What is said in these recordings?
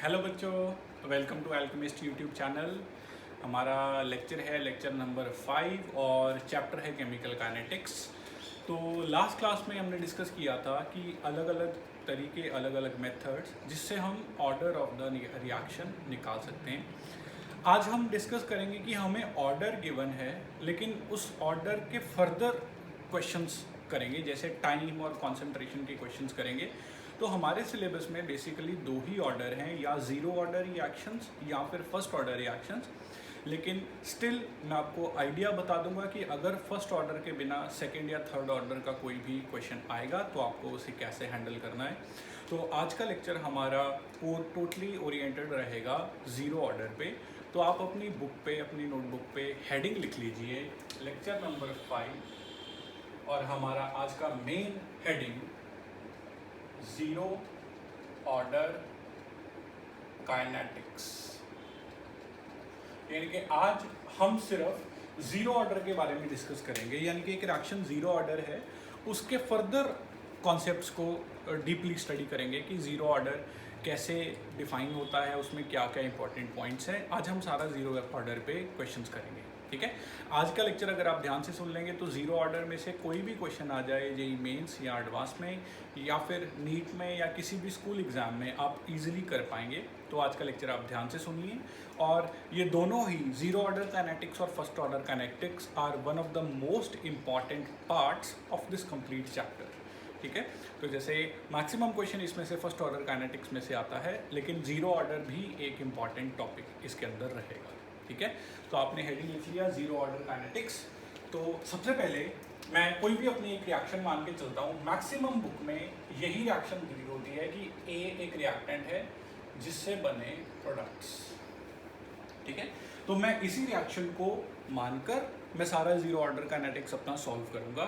Hello बच्चों, welcome to Alchemist YouTube channel. हमारा lecture है लेक्चर नंबर 5 और चैप्टर है केमिकल काइनेटिक्स। तो लास्ट क्लास में हमने डिस्कस किया था कि अलग अलग तरीके, अलग अलग मेथड्स जिससे हम ऑर्डर ऑफ द रिएक्शन निकाल सकते हैं। आज हम डिस्कस करेंगे कि हमें ऑर्डर गिवन है, लेकिन उस ऑर्डर के फर्दर क्वेश्चंस करेंगे, जैसे टाइम और कंसंट्रेशन के क्वेश्चंस करेंगे। तो हमारे सिलेबस में बेसिकली दो ही ऑर्डर हैं, या ज़ीरो ऑर्डर रिएक्शंस या फिर फर्स्ट ऑर्डर रिएक्शंस। लेकिन स्टिल मैं आपको आइडिया बता दूंगा कि अगर फर्स्ट ऑर्डर के बिना सेकंड या थर्ड ऑर्डर का कोई भी क्वेश्चन आएगा तो आपको उसे कैसे हैंडल करना है। तो आज का लेक्चर हमारा टोटली ओरिएंटेड रहेगा ज़ीरो ऑर्डर पे। तो आप अपनी बुक पे, अपनी नोटबुक पे हेडिंग लिख लीजिए लेक्चर नंबर 5, और हमारा आज का main heading zero order kinetics. यानी कि आज हम सिर्फ ज़ीरो ऑर्डर के बारे में डिस्कस करेंगे, यानी कि एक रिएक्शन ज़ीरो ऑर्डर है, उसके फर्दर कॉन्सेप्ट्स को डीपली स्टडी करेंगे कि ज़ीरो ऑर्डर कैसे डिफाइन होता है, उसमें क्या क्या इंपॉर्टेंट पॉइंट्स हैं। आज हम सारा ज़ीरो ऑर्डर पे क्वेश्चंस करेंगे, ठीक है। आज का लेक्चर अगर आप ध्यान से सुन लेंगे तो ज़ीरो ऑर्डर में से कोई भी क्वेश्चन आ जाए जेईई मेंस या एडवांस में या फिर नीट में या किसी भी स्कूल एग्ज़ाम में आप इजीली कर पाएंगे। तो आज का लेक्चर आप ध्यान से सुनिए। और ये दोनों ही ज़ीरो ऑर्डर काइनेटिक्स और first order kinetics are one of the most important parts of this complete chapter, ठीक है। तो जैसे मैक्सिमम क्वेश्चन इसमें से फर्स्ट ऑर्डर काइनेटिक्स में से आता है, लेकिन ज़ीरो ऑर्डर भी एक इम्पॉर्टेंट टॉपिक इसके अंदर रहेगा, ठीक है। तो आपने हेडिंग लिख लिया ज़ीरो ऑर्डर काइनेटिक्स। तो सबसे पहले मैं कोई भी अपनी एक रिएक्शन मान के चलता हूँ। मैक्सिमम बुक में यही रिएक्शन दी होती है कि ए एक रिएक्टेंट है जिससे बने प्रोडक्ट्स, ठीक है। तो मैं इसी रिएक्शन को मानकर मैं सारा ज़ीरो ऑर्डर काइनेटिक्स अपना सॉल्व करूँगा।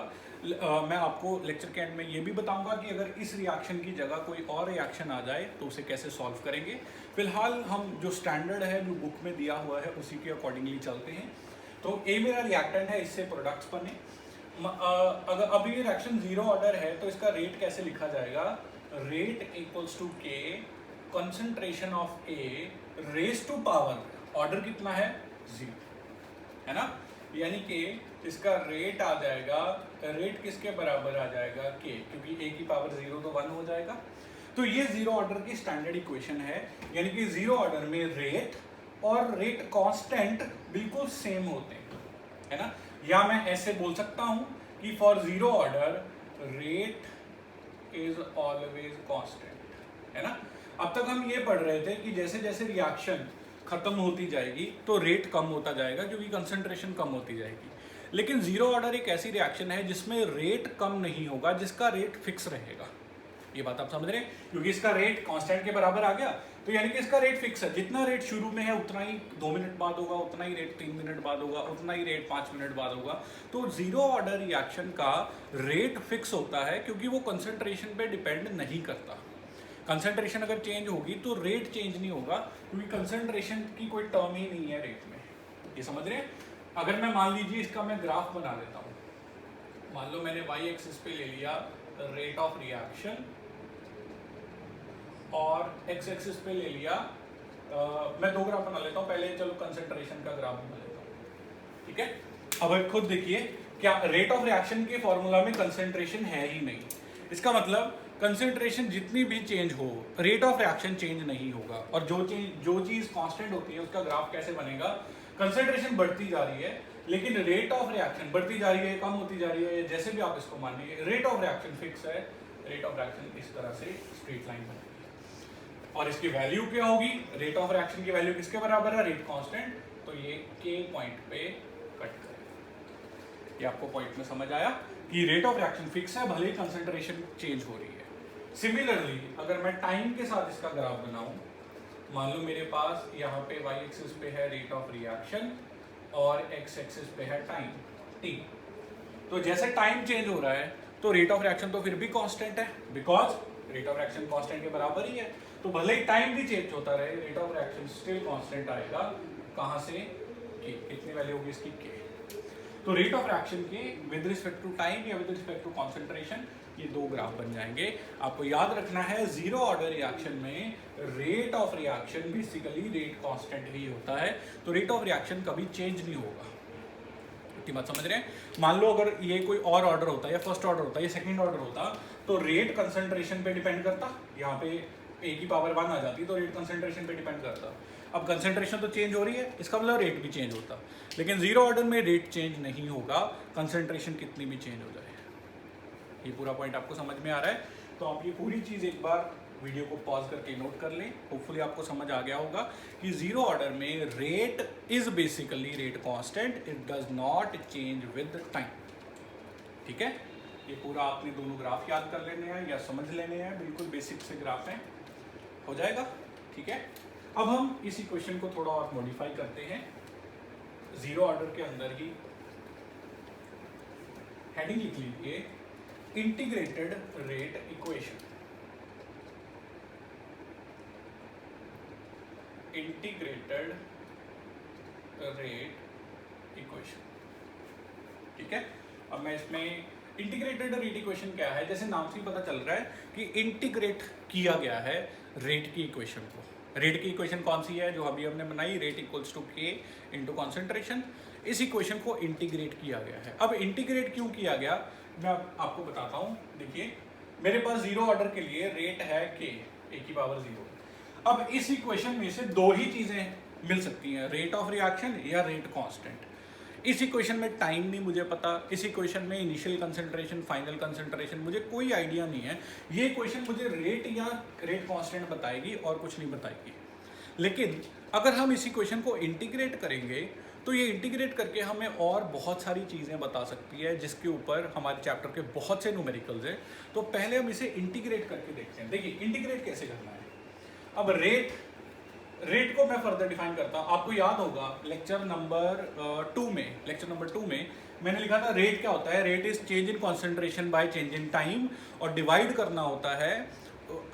मैं आपको लेक्चर के एंड में ये भी बताऊंगा कि अगर इस रिएक्शन की जगह कोई और रिएक्शन आ जाए तो उसे कैसे सॉल्व करेंगे। फिलहाल हम जो स्टैंडर्ड है, जो बुक में दिया हुआ है, उसी के अकॉर्डिंगली चलते हैं। तो ए मेरा रिएक्टेंट है, इससे प्रोडक्ट्स बने। अगर अब ये रिएक्शन ज़ीरो ऑर्डर है तो इसका रेट कैसे लिखा जाएगा? Rate equals to K concentration of A raise to power, order कितना है? 0, है ना। यानी कि इसका रेट आ जाएगा, रेट किसके बराबर आ जाएगा? के, क्योंकि ए की पावर 0 तो 1 हो जाएगा। तो ये ज़ीरो ऑर्डर की स्टैंडर्ड इक्वेशन है, यानी कि ज़ीरो ऑर्डर में रेट और रेट कांस्टेंट बिल्कुल सेम होते हैं, है ना। या मैं ऐसे बोल सकता हूं कि for zero order rate is always constant, है ना। अब तक हम ये पढ़ रहे थे कि जैसे जैसे रिएक्शन खत्म होती जाएगी तो रेट कम होता जाएगा, क्योंकि कंसंट्रेशन कम होती जाएगी। लेकिन ज़ीरो ऑर्डर एक ऐसी रिएक्शन है जिसमें रेट कम नहीं होगा, जिसका रेट फिक्स रहेगा। ये बात आप समझ रहे हैं? क्योंकि इसका रेट कांस्टेंट के बराबर आ गया, तो यानी कि इसका रेट फिक्स है। जितना रेट शुरू में है उतना ही 2 मिनट बाद होगा, उतना ही रेट 3 मिनट बाद होगा, उतना ही रेट 5 मिनट बाद होगा। तो ज़ीरो ऑर्डर रिएक्शन का रेट फिक्स होता है, क्योंकि वो कंसंट्रेशन पे डिपेंड नहीं करता। कंसंट्रेशन अगर चेंज होगी तो रेट चेंज नहीं होगा, क्योंकि कंसंट्रेशन की कोई टर्म ही नहीं है रेट में। ये समझ रहे हैं? अगर मैं मान लीजिए इसका मैं ग्राफ बना देता हूँ। मान लो मैंने वाई एक्सिस पे ले लिया रेट ऑफ रिएक्शन और एक्स एक्सिस पे ले लिया मैं दो ग्राफ बना लेता हूँ। पहले चलो कंसंट्रेशन का ग्राफ बना लेता हूँ, ठीक है। अब खुद देखिए, क्या रेट ऑफ रिएक्शन के फॉर्मूला में कंसंट्रेशन है ही नहीं। इसका मतलब कंसंट्रेशन जितनी भी चेंज हो, रेट ऑफ रिएक्शन चेंज नहीं होगा। और जो चीज़ कांस्टेंट होती है उसका ग्राफ कैसे बनेगा? कंसंट्रेशन बढ़ती जा रही है लेकिन रेट ऑफ रिएक्शन बढ़ती जा रही है, कम होती जा रही है, जैसे भी आप इसको मानिए। रेट ऑफ रिएक्शन फिक्स है, रेट ऑफ रिएक्शन इस तरह से स्ट्रेट लाइन बनेगी। और इसकी वैल्यू क्या होगी? रेट ऑफ रिएक्शन की वैल्यू किसके बराबर है? Rate constant. तो ये के पॉइंट पे कट करेगा। ये आपको पॉइंट में समझ आया कि रेट ऑफ रिएक्शन फिक्स है, भले ही कंसंट्रेशन चेंज हो रही है। सिमिलरली अगर मैं टाइम के साथ इसका ग्राफ बनाऊं, मान लो मेरे पास यहाँ पे वाई एक्सिस पे है रेट ऑफ रिएक्शन और एक्स एक्सिस पे है टाइम टी। तो जैसे टाइम चेंज हो रहा है तो रेट ऑफ रिएक्शन तो फिर भी कांस्टेंट है, because rate of reaction constant के बराबर ही है। तो भले ही टाइम भी चेंज होता रहे, rate of reaction still constant आएगा। कहाँ से? के। कितनी वैल्यू होगी इसकी? के। तो रेट ऑफ रिएक्शन के विद रिस्पेक्ट टू टाइम या विद रिस्पेक्ट टू कॉन्सेंट्रेशन ये दो ग्राफ बन जाएंगे। आपको याद रखना है जीरो ऑर्डर रिएक्शन में rate of reaction basically rate constant ही होता है, तो रेट ऑफ रिएक्शन कभी चेंज नहीं होगा। इतनी बात समझ रहे हैं? मान लो अगर ये कोई और ऑर्डर होता, या फर्स्ट ऑर्डर होता, या सेकंड ऑर्डर होता, तो रेट कंसंट्रेशन पे डिपेंड करता, यहाँ पे ए की पावर 1 आ जाती तो रेट कंसंट्रेशन पे डिपेंड करता। अब कंसंट्रेशन तो चेंज हो रही है, इसका मतलब रेट भी चेंज होता, लेकिन जीरो ऑर्डर में रेट चेंज नहीं होगा, कंसंट्रेशन कितनी भी चेंज हो जाए। ये पूरा पॉइंट आपको समझ में आ रहा है? तो आप ये पूरी चीज़ एक बार वीडियो को पॉज करके नोट कर लें। होपफुली आपको समझ आ गया होगा कि जीरो ऑर्डर में rate is basically rate constant, it does not change with time. ठीक है, ये पूरा आपने दोनों ग्राफ याद कर लेने हैं या समझ लेने हैं, बिल्कुल बेसिक से ग्राफ हैं, हो जाएगा। ठीक है, अब हम इस इक्वेशन को थोड़ा और मॉडिफाई करते हैं जीरो ऑर्डर के अंदर ही। हेडिंग लिख लीजिए integrated rate equation. Integrated rate equation. ठीक है, अब मैं इसमें इंटीग्रेटेड रेट इक्वेशन क्या है, जैसे नाम से ही पता चल रहा है कि इंटीग्रेट किया गया है रेट की इक्वेशन को। रेट की इक्वेशन कौन सी है जो अभी हमने बनाई, रेट इक्वल्स टू के इंटू कॉन्सेंट्रेशन। इस इक्वेशन को इंटीग्रेट किया गया है। अब इंटीग्रेट क्यों किया गया मैं आपको बताता हूँ। देखिए मेरे पास जीरो ऑर्डर के लिए रेट है के, ए की पावर 0। अब इस इक्वेशन में से दो ही चीजें मिल सकती हैं, रेट ऑफ रिएक्शन या रेट कांस्टेंट। इस इक्वेशन में टाइम नहीं मुझे पता, इस इक्वेशन में इनिशियल कंसंट्रेशन फाइनल कंसंट्रेशन मुझे कोई आइडिया नहीं है। ये इक्वेशन मुझे रेट या रेट कांस्टेंट बताएगी और कुछ नहीं बताएगी। लेकिन अगर हम इस इक्वेशन को इंटीग्रेट करेंगे तो ये इंटीग्रेट करके हमें और बहुत सारी चीज़ें बता सकती है, जिसके ऊपर हमारे चैप्टर के बहुत से न्यूमेरिकल्स हैं। तो पहले हम इसे इंटीग्रेट करके देखते हैं। देखिए इंटीग्रेट कैसे करना है। अब रेट को मैं फर्दर डिफाइन करता हूँ। आपको याद होगा लेक्चर नंबर 2 में मैंने लिखा था रेट क्या होता है, rate is change in concentration by change in time, और डिवाइड करना होता है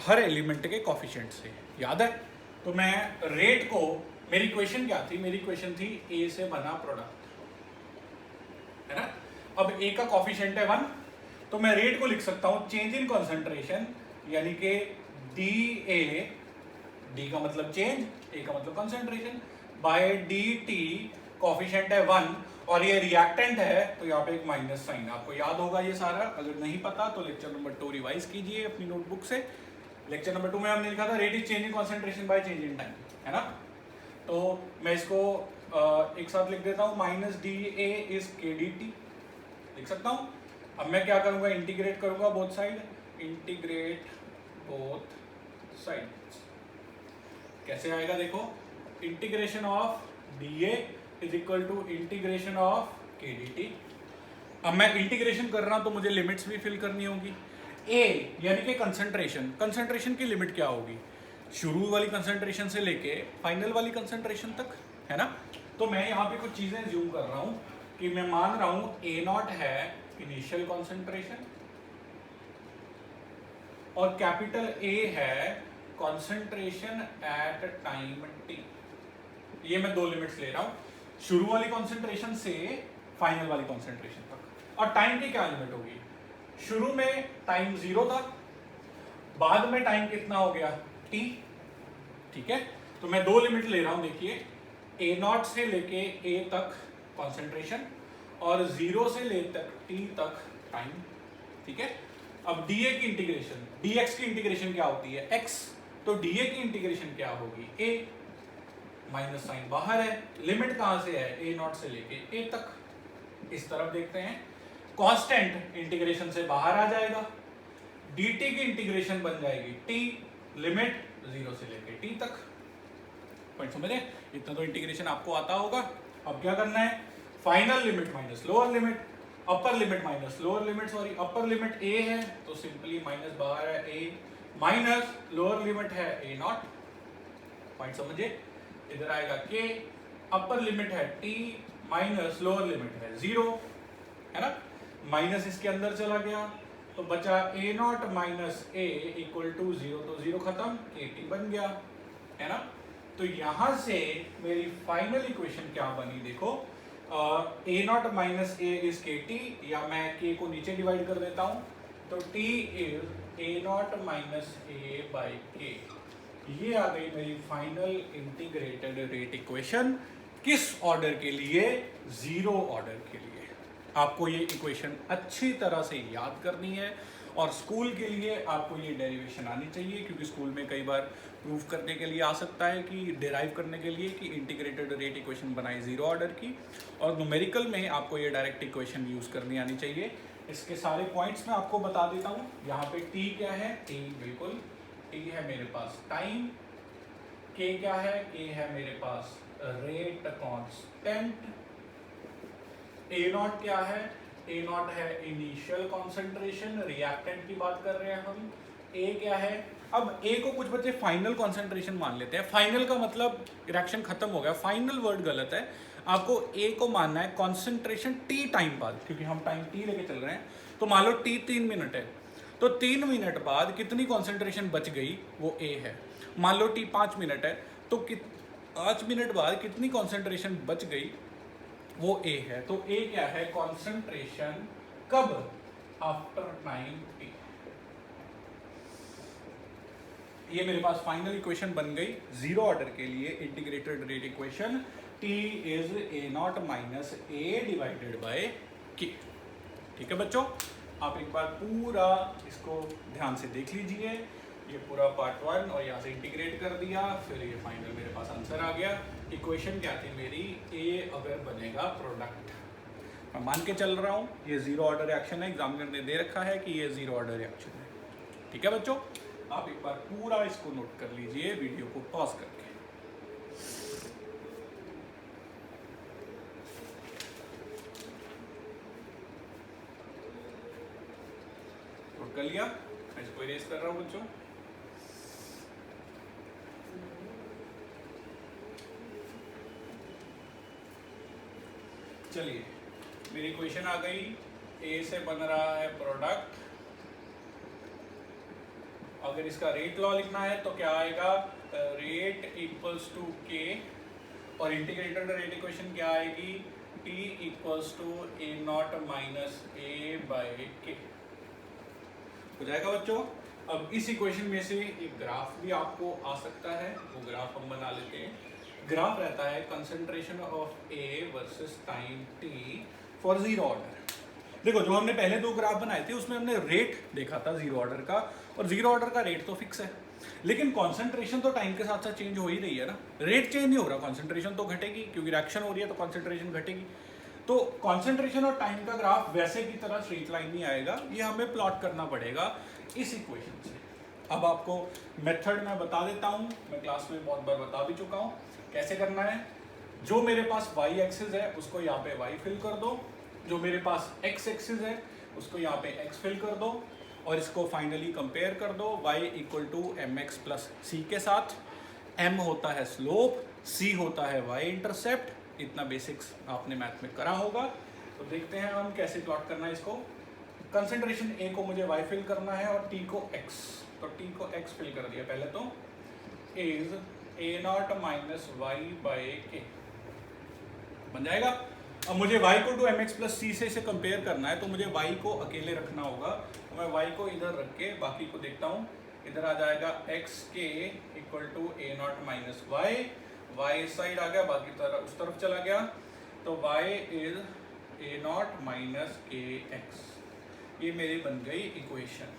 हर एलिमेंट के कॉफिशिएंट से। याद है? तो मैं रेट को, मेरी इक्वेशन क्या थी, मेरी इक्वेशन थी ए से बना प्रोडक्ट, है ना। अब ए का कॉफिशिएंट है 1, तो मैं रेट को लिख सकता हूं चेंज इन कॉन्सेंट्रेशन, यानी कि डी ए, डी का मतलब चेंज, ए का मतलब concentration, by D T, coefficient है 1 और ये रिएक्टेंट है तो यहाँ पे एक माइनस साइन। आपको याद होगा ये सारा, अगर नहीं पता तो लेक्चर नंबर 2 रिवाइज कीजिए अपनी नोटबुक से। लेक्चर नंबर 2 में हमने लिखा था rate is change in concentration by change in time, है ना। तो मैं इसको एक साथ लिख देता हूँ, minus D A is K D T लिख सकता हूँ। अब मैं क्या करूँगा, इंटीग्रेट करूँगा both side, integrate both side. कैसे आएगा देखो, integration of D A is equal to integration of K D T. अब मैं इंटीग्रेशन कर रहा हूं तो मुझे लिमिट्स भी फिल करनी होगी। ए यानी कि कंसंट्रेशन की लिमिट क्या होगी, शुरू वाली कंसंट्रेशन से लेके फाइनल वाली कंसंट्रेशन तक, है ना। तो मैं यहाँ पे कुछ चीजें ज्यूम कर रहा हूँ कि मैं मान रहा हूँ ए नॉट है इनिशियल कंसंट्रेशन और कैपिटल ए है कंसंट्रेशन एट टाइम टी। ये मैं दो लिमिट्स ले रहा हूँ, शुरू वाली कंसंट्रेशन से फाइनल वाली कंसंट्रेशन तक। और टाइम की क्या लिमिट होगी, शुरू में टाइम 0 था, बाद में टाइम कितना हो गया t। ठीक है, तो मैं दो लिमिट ले रहा हूं। देखिए a नॉट से लेके a तक कंसंट्रेशन और 0 से ले तक t तक टाइम। ठीक है, अब dA की इंटीग्रेशन, dx की इंटीग्रेशन क्या होती है x, तो dA की इंटीग्रेशन क्या होगी a, माइनस साइन बाहर है, लिमिट कहां से है a नॉट से लेके a तक। इस तरफ देखते हैं, कांस्टेंट इंटीग्रेशन से बाहर आ जाएगा, dt की इंटीग्रेशन बन जाएगी t, लिमिट 0 से लेके t तक। पॉइंट समझे? इतना तो इंटीग्रेशन आपको आता होगा। अब क्या करना है, final limit minus lower limit, upper limit minus lower limit, sorry upper limit a है तो सिंपली माइनस बाहर है a, माइनस लोअर लिमिट है a नॉट। पॉइंट समझे? इधर आएगा k, अपर लिमिट है t, माइनस लोअर लिमिट है 0, है ना। माइनस इसके अंदर चला गया तो बचा a not minus a equal to 0, तो 0 खत्म, kt बन गया, है ना। तो यहां से मेरी फाइनल इक्वेशन क्या बनी देखो, a not minus a is kt, या मैं k को नीचे डिवाइड कर देता हूं, तो t is A not minus A by के। ये आ गई मेरी फाइनल इंटीग्रेटेड रेट इक्वेशन। किस ऑर्डर के लिए? जीरो ऑर्डर के लिए। आपको ये इक्वेशन अच्छी तरह से याद करनी है और स्कूल के लिए आपको ये डेरिवेशन आनी चाहिए, क्योंकि स्कूल में कई बार प्रूव करने के लिए आ सकता है कि डिराइव करने के लिए कि इंटीग्रेटेड रेट इक्वेशन बनाई जीरो ऑर्डर की, और न्यूमेरिकल में आपको ये डायरेक्ट इक्वेशन यूज करनी आनी चाहिए। इसके सारे पॉइंट्स मैं आपको बता देता हूँ। यहाँ पे टी क्या है? टी बिल्कुल टी है मेरे पास टाइम। के क्या है? के है मेरे पास रेट कांस्टेंट। ए नॉट क्या है? ए नॉट है इनिशियल कॉन्सेंट्रेशन, रिएक्टेंट की बात कर रहे हैं हम। ए क्या है? अब ए को कुछ बच्चे फाइनल कॉन्सेंट्रेशन मान लेते हैं। फाइनल का मतलब रिएक्शन खत्म हो गया, फाइनल वर्ड गलत है। आपको ए को मानना है कॉन्सेंट्रेशन टी टाइम बाद, क्योंकि हम टाइम टी लेके चल रहे हैं। तो मान लो टी 3 मिनट है, तो 3 मिनट बाद कितनी कॉन्सेंट्रेशन बच गई वो ए है। मान लो टी 5 मिनट है, तो 5 मिनट बाद कितनी कॉन्सेंट्रेशन बच गई वो ए है। तो ए क्या है? कॉन्सेंट्रेशन कब? After time T. ये मेरे पास फाइनल इक्वेशन बन गई जीरो ऑर्डर के लिए integrated rate equation. T is A not minus A divided by के। ठीक है बच्चों, आप एक बार पूरा इसको ध्यान से देख लीजिए। ये पूरा पार्ट 1 और यहाँ से इंटीग्रेट कर दिया, फिर ये फाइनल मेरे पास आंसर आ गया। इक्वेशन क्या थी मेरी? ए अगर बनेगा प्रोडक्ट, मैं मान के चल रहा हूँ ये जीरो ऑर्डर रिएक्शन है, एग्जामिनर ने दे रखा है कि ये जीरो ऑर्डर रिएक्शन है। ठीक है बच्चों, आप एक बार पूरा इसको नोट कर लीजिए वीडियो को पॉज करके। नोट कर लिया? मैं इसको इरेज कर रहा हूँ बच्चों। चलिए, मेरी इक्वेशन आ गई। ए से बन रहा है प्रोडक्ट। अगर इसका रेट लॉ लिखना है तो क्या आएगा? रेट इक्वल्स टू के, और इंटीग्रेटेड रेट इक्वेशन क्या आएगी? T equals to A not minus A by K. हो जाएगा बच्चों। अब इस इक्वेशन में से एक ग्राफ भी आपको आ सकता है, वो ग्राफ हम बना लेते हैं। ग्राफ रहता है concentration of A versus time T for zero order. देखो, जो हमने पहले 2 ग्राफ बनाए थे उसमें हमने रेट देखा था जीरो ऑर्डर का, और जीरो ऑर्डर का रेट तो फिक्स है, लेकिन कॉन्सेंट्रेशन तो टाइम के साथ साथ चेंज हो ही रही है ना। रेट चेंज नहीं हो रहा, कॉन्सेंट्रेशन तो घटेगी, क्योंकि रिएक्शन हो रही है तो कॉन्सेंट्रेशन घटेगी। तो कॉन्सेंट्रेशन और टाइम का ग्राफ वैसे की तरह स्ट्रेट लाइन नहीं आएगा, ये हमें प्लॉट करना पड़ेगा इस इक्वेशन से। अब आपको मेथड मैं बता देता हूँ, मैं क्लास में बहुत बार बता भी चुका हूँ कैसे करना है। जो मेरे पास वाई एक्सिस है उसको यहाँ पे वाई फिल कर दो, जो मेरे पास एक्स एक्सिस है उसको यहाँ पे एक्स फिल कर दो, और इसको फाइनली कंपेयर कर दो y equal to M X plus C के साथ। m होता है स्लोप, c होता है y इंटरसेप्ट। इतना बेसिक्स आपने मैथ में करा होगा। तो देखते हैं हम कैसे प्लॉट करना है इसको। कंसंट्रेशन a को मुझे y फिल करना है और t को x, तो t को x फिल कर दिया पहले तो। Is A not minus Y by K बन जाएगा। अब मुझे y को to M X plus C से इसे कंपेयर करना है, तो मुझे y को अकेले रखना होगा। तो मैं y को इधर रख के बाकी को देखता हूँ। इधर आ जाएगा x के equal to A not minus Y, Y side आ गया, बाकी तरफ उस तरफ चला गया, तो y is A not minus K X. ये मेरी बन गई इक्वेशन।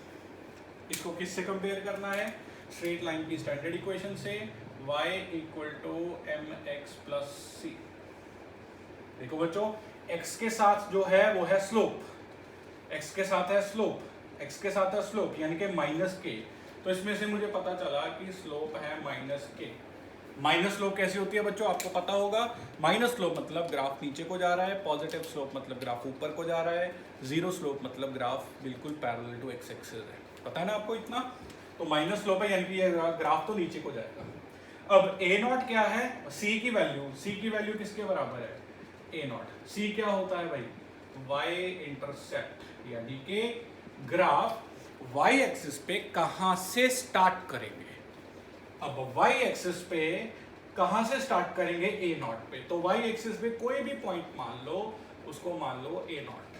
इसको किससे कंपेयर करना है? स्ट्रेट लाइन की स्टैंडर्ड इक्वेशन से, y equal to M X plus C. देखो बच्चों, x के साथ जो है वो है स्लोप, x के साथ है स्लोप, x के साथ है स्लोप यानी कि माइनस के। तो इसमें से मुझे पता चला कि स्लोप है माइनस के। माइनस स्लोप कैसी होती है बच्चों? आपको पता होगा। माइनस स्लोप मतलब ग्राफ नीचे को जा रहा है, पॉजिटिव स्लोप मतलब ग्राफ ऊपर को जा रहा है, जीरो स्लोप मतलब ग्राफ बिल्कुल पैरेलल टू एक्स एक्सिस है। पता है ना आपको इतना? तो माइनस स्लोप है यानी कि ये ग्राफ तो नीचे को जाएगा। अब ए नॉट क्या है? सी की वैल्यू, सी की वैल्यू किसके बराबर है? ए नॉट। सी क्या होता है भाई? वाई इंटरसेप्ट, यानी कि ग्राफ वाई एक्सिस पे कहां से स्टार्ट करेंगे। अब वाई एक्सिस पे कहां से स्टार्ट करेंगे? ए नॉट पे। तो वाई एक्सिस पे कोई भी पॉइंट मान लो, उसको मान लो ए नॉट,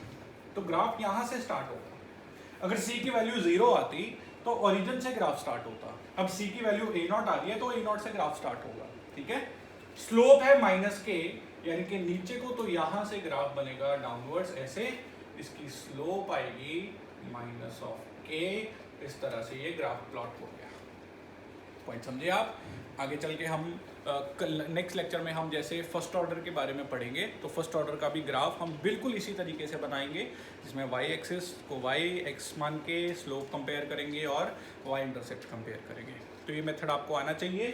तो ग्राफ यहां से स्टार्ट होगा। अगर c की वैल्यू 0 आती तो ओरिजिन से ग्राफ स्टार्ट होता। अब c की वैल्यू a0 आ रही है तो a0 से ग्राफ स्टार्ट होगा, ठीक है। स्लोप है -k, यानी कि नीचे को तो यहां से ग्राफ बनेगा डाउनवर्ड्स ऐसे, इसकी स्लोप आएगी -k, इस तरह से ये ग्राफ प्लॉट हो गया। पॉइंट समझे आप। आगे चल के हम नेक्स्ट लेक्चर में हम जैसे फर्स्ट ऑर्डर के बारे में पढ़ेंगे, तो फर्स्ट ऑर्डर का भी ग्राफ हम बिल्कुल इसी तरीके से बनाएंगे, जिसमें y एक्सिस को x मान के स्लोप कंपेयर करेंगे और y इंटरसेप्ट कंपेयर करेंगे। तो ये मेथड आपको आना चाहिए।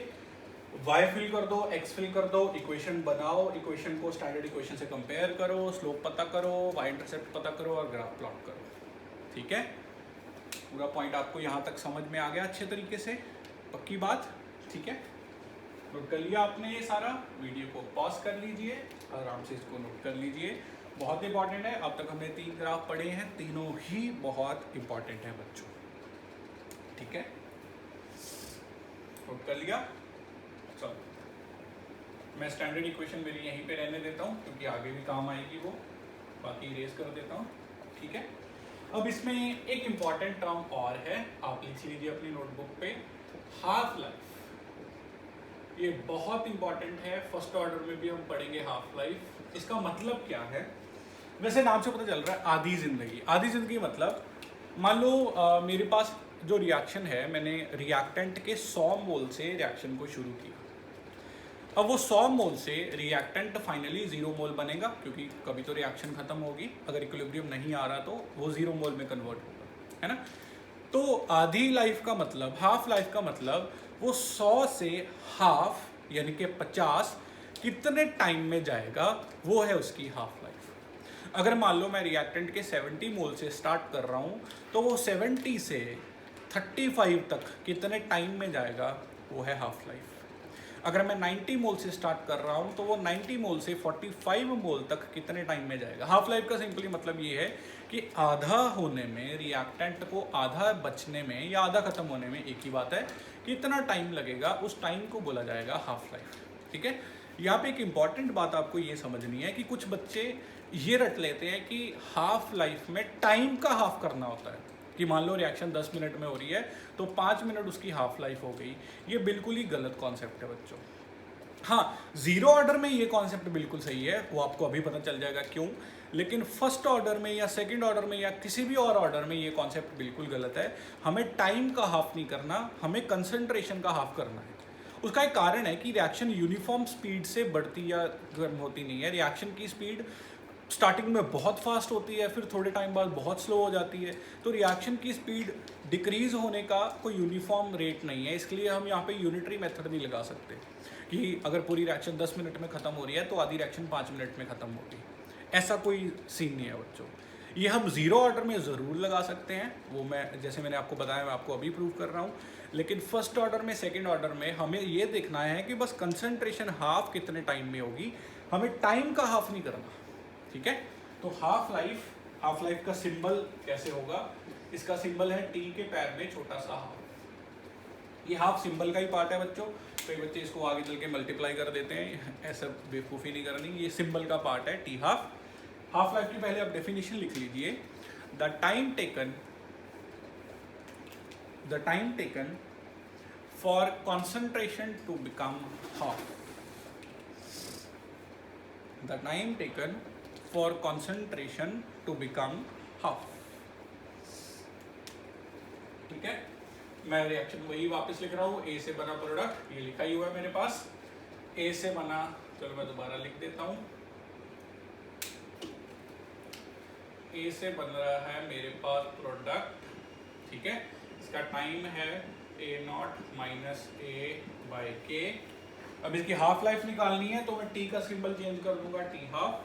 y फिल कर दो, x फिल कर दो, इक्वेशन बनाओ, इक्वेशन को स्टैंडर्ड इक्वेशन से कंपेयर करो, स्लोप पता करो, y इंटरसेप्ट पता करो और ग्राफ प्लॉट करो, ठीक है। पूरा पॉइंट आपको यहाँ तक समझ में आ गया अच्छे तरीके से, पक्की बात, ठीक है। नोट कर लिया आपने ये सारा, वीडियो को पॉज कर लीजिए, आराम से इसको नोट कर लीजिए, बहुत इंपॉर्टेंट है। अब तक हमने 3 ग्राफ पढ़े हैं, तीनों ही बहुत इंपॉर्टेंट है बच्चों, ठीक है। नोट कर लिया। चलो मैं स्टैंडर्ड इक्वेशन मेरी यहीं पे रहने देता हूँ क्योंकि आगे भी काम आएगी वो, बाकी इरेज कर देता हूँ, ठीक है। अब इसमें एक इम्पॉर्टेंट टर्म और है, आप लिख लीजिए अपनी नोटबुक पे, हाफ लाइफ। ये बहुत इंपॉर्टेंट है, फर्स्ट ऑर्डर में भी हम पढ़ेंगे हाफ लाइफ। इसका मतलब क्या है, वैसे नाम से पता चल रहा है आधी जिंदगी। आधी जिंदगी मतलब मान लो मेरे पास जो रिएक्शन है, मैंने रिएक्टेंट के 100 मोल से रिएक्शन को शुरू किया। अब वो 100 मोल से रिएक्टेंट फाइनली 0 मोल बनेगा, क्योंकि कभी तो रिएक्शन खत्म होगी, अगर इक्विलिब्रियम नहीं आ रहा तो वो 0 मोल में कन्वर्ट होगा, है ना। तो आधी लाइफ का मतलब, हाफ लाइफ का मतलब वो 100 से हाफ यानी कि 50 कितने टाइम में जाएगा, वो है उसकी हाफ लाइफ। अगर मान लो मैं रिएक्टेंट के 70 मोल से स्टार्ट कर रहा हूँ तो वो 70 से 35 तक कितने टाइम में जाएगा, वो है हाफ लाइफ। अगर मैं 90 मोल से स्टार्ट कर रहा हूँ तो वो 90 मोल से 45 मोल तक कितने टाइम में जाएगा। हाफ लाइफ का सिंपली मतलब ये है कि आधा होने में, रिएक्टेंट को आधा बचने में या आधा खत्म होने में एक ही बात है, कितना टाइम लगेगा, उस टाइम को बोला जाएगा हाफ लाइफ, ठीक है। यहाँ पे एक इम्पॉर्टेंट बात आपको ये समझनी है कि कुछ बच्चे ये रट लेते हैं कि हाफ लाइफ में टाइम का हाफ करना होता है, कि मान लो रिएक्शन 10 मिनट में हो रही है तो 5 मिनट उसकी हाफ लाइफ हो गई। ये बिल्कुल ही गलत कॉन्सेप्ट है बच्चों। हाँ, जीरो ऑर्डर में ये कॉन्सेप्ट बिल्कुल सही है, वो आपको अभी पता चल जाएगा क्यों। लेकिन फर्स्ट ऑर्डर में या सेकंड ऑर्डर में या किसी भी और ऑर्डर में ये कॉन्सेप्ट बिल्कुल गलत है। हमें टाइम का हाफ नहीं करना, हमें कंसंट्रेशन का हाफ करना है। उसका एक कारण है कि रिएक्शन यूनिफॉर्म स्पीड से बढ़ती या कम होती नहीं है। रिएक्शन की स्पीड स्टार्टिंग में बहुत फास्ट होती है, फिर थोड़े टाइम बाद बहुत स्लो हो जाती है। तो रिएक्शन की स्पीड डिक्रीज होने का कोई यूनिफॉर्म रेट नहीं है, इसलिए हम यहाँ पे यूनिटरी मेथड नहीं लगा सकते कि अगर पूरी रिएक्शन 10 मिनट में ख़त्म हो रही है तो आधी रिएक्शन 5 मिनट में ख़त्म होगी, ऐसा कोई सीन नहीं है बच्चों। ये हम जीरो ऑर्डर में ज़रूर लगा सकते हैं, वो मैं जैसे मैंने आपको बताया, मैं आपको अभी प्रूव कर रहा हूँ। लेकिन फर्स्ट ऑर्डर में, सेकंड ऑर्डर में हमें ये देखना है कि बस कंसंट्रेशन हाफ कितने टाइम में होगी, हमें टाइम का हाफ नहीं करना, ठीक है। तो हाफ लाइफ का सिंबल कैसे होगा, इसका सिंबल है टी के पैर में छोटा सा हाफ। ये हाफ सिंबल का ही पार्ट है बच्चों, कई बच्चे इसको आगे चल के मल्टीप्लाई कर देते हैं, ऐसा बेवकूफ़ी नहीं करनी, ये सिंबल का पार्ट है टी हाफ। हाफ लाइफ की पहले आप डेफिनेशन लिख लीजिए, the time taken for concentration to become half, the time taken for concentration to become half, ठीक है। मैं रिएक्शन वही वापस लिख रहा हूँ, ए से बना प्रोडक्ट, ये लिखा ही हुआ है मेरे पास, ए से बना, चलो मैं दोबारा लिख देता हूँ, ए से बन रहा है मेरे पास प्रोडक्ट, ठीक है। इसका टाइम है A0 माइनस A/K। अब इसकी हाफ लाइफ निकालनी है तो मैं टी का सिंबल चेंज कर दूंगा, टी हाफ।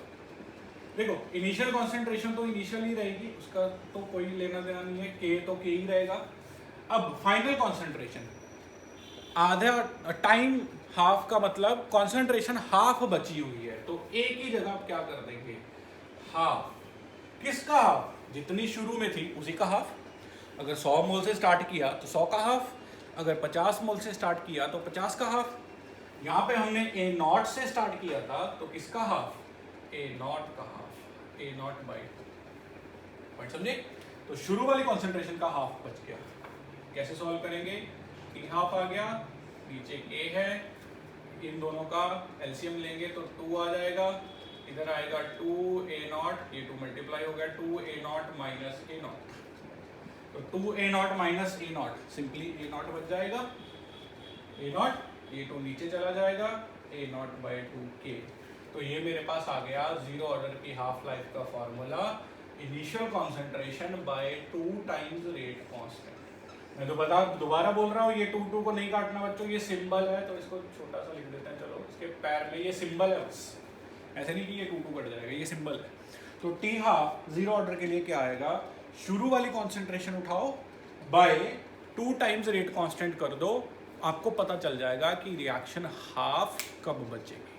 देखो इनिशियल कॉन्सेंट्रेशन तो इनिशियल ही रहेगी, उसका तो कोई लेना देना नहीं है, के तो के ही रहेगा। अब फाइनल कॉन्सेंट्रेशन, आधा टाइम हाफ का मतलब कॉन्सेंट्रेशन हाफ बची हुई है, तो एक ही जगह आप क्या कर देंगे, हाफ। किसका हाफ, जितनी शुरू में थी उसी का हाफ। अगर 100 मोल से स्टार्ट किया तो 100 का हाफ, अगर 50 मोल से स्टार्ट किया तो 50 का हाफ। यहाँ पे हमने A0 से स्टार्ट किया था तो किसका हाफ, A0 का हाफ, A0/2। पॉइंट समझे। तो शुरू वाली कॉन्सेंट्रेशन का हाफ बच गया। कैसे सॉल्व करेंगे? टी हाफ आ गया, नीचे ए है, इन दोनों का एलसीएम लेंगे तो 2 आ जाएगा, इधर आएगा 2a0, ये 2 मल्टीप्लाई हो गया 2a0 माइनस a0, तो 2a0 minus a0 simply a0 बच जाएगा, a0 ये 2 नीचे चला जाएगा, a0 बाई 2k। तो ये मेरे पास आ गया जीरो ऑर्डर की हाफ लाइफ का formula, initial concentration bye 2 times rate constant. मैं तो दोबारा बोल रहा हूँ, ये 2 को नहीं काटना बच्चों, ये सिंबल है तो इसको छोटा सा लिख देते हैं, चलो इसके पैर में ये सिंबल है बस, ऐसे नहीं कि ये 2 कट जाएगा, ये सिंबल है। तो टी हाफ जीरो ऑर्डर के लिए क्या आएगा, शुरू वाली कॉन्सेंट्रेशन उठाओ बाय 2 टाइम्स रेट कांस्टेंट कर दो, आपको पता चल जाएगा कि रिएक्शन हाफ कब बचेगी।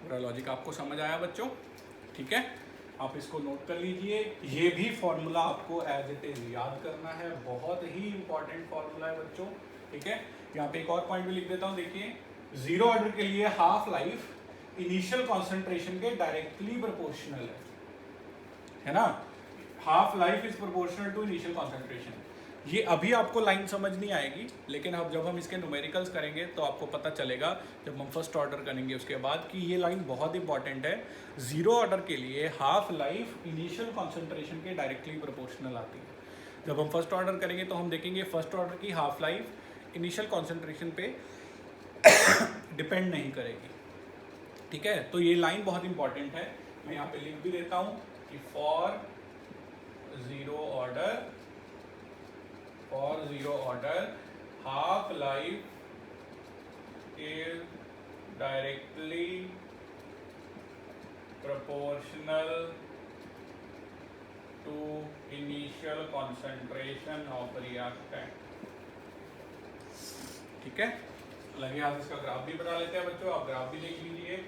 पूरा लॉजिक आपको समझ आया बच्चों? ठीक है, आप इसको नोट कर लीजिए, ये भी फॉर्मूला आपको एज इट इज याद करना है, बहुत ही इंपॉर्टेंट फॉर्मूला है बच्चों। ठीक है, यहाँ पे एक और पॉइंट भी लिख देता हूँ, देखिए जीरो ऑर्डर के लिए हाफ लाइफ इनिशियल कॉन्सेंट्रेशन के डायरेक्टली प्रोपोर्शनल है ना, half life is proportional to initial concentration. ये अभी आपको लाइन समझ नहीं आएगी, लेकिन अब जब हम इसके न्यूमेरिकल्स करेंगे तो आपको पता चलेगा, जब हम फर्स्ट ऑर्डर करेंगे उसके बाद, कि ये लाइन बहुत इंपॉर्टेंट है। जीरो ऑर्डर के लिए हाफ लाइफ इनिशियल कॉन्सेंट्रेशन के डायरेक्टली प्रोपोर्शनल आती है। जब हम फर्स्ट ऑर्डर करेंगे तो हम देखेंगे फर्स्ट ऑर्डर की हाफ लाइफ इनिशियल कॉन्सेंट्रेशन पे डिपेंड नहीं करेगी। ठीक है, तो ये लाइन बहुत इंपॉर्टेंट है, मैं यहाँ पे लिख भी देता हूँ कि for zero order half life is directly proportional to initial concentration of reactant। ठीक है, लगे हाथ इसका ग्राफ भी बना लेते हैं बच्चों, आप ग्राफ भी देख लीजिए।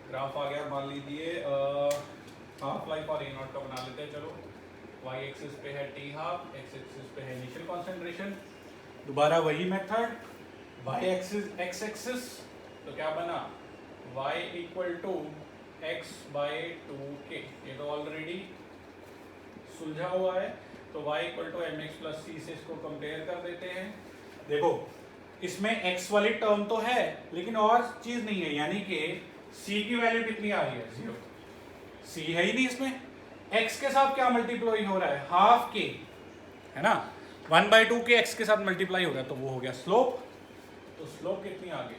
ग्राफ आ गया, मान लीजिए हाफ लाइफ और a0 का बना लेते हैं। चलो, y एक्सिस पे है टी हाफ, x एक्सिस पे है इनिशियल कॉन्सेंट्रेशन, दोबारा वही method, y axis x axis, तो क्या बना y equal to x by 2k, ये तो ऑलरेडी सुलझा हुआ है। तो y equal to mx plus c से इसको कंपेयर कर देते हैं। देखो इसमें x वाली टर्म तो है लेकिन और चीज नहीं है, यानी कि c की वैल्यू कितनी आ रही है, 0, c है ही नहीं इसमें। x के साथ क्या मल्टीप्लाई हो रहा है, हाफ के, है ना, 1/2 के x के साथ मल्टीप्लाई हो रहा है, तो वो हो गया स्लोप। तो स्लोप कितनी आ गई,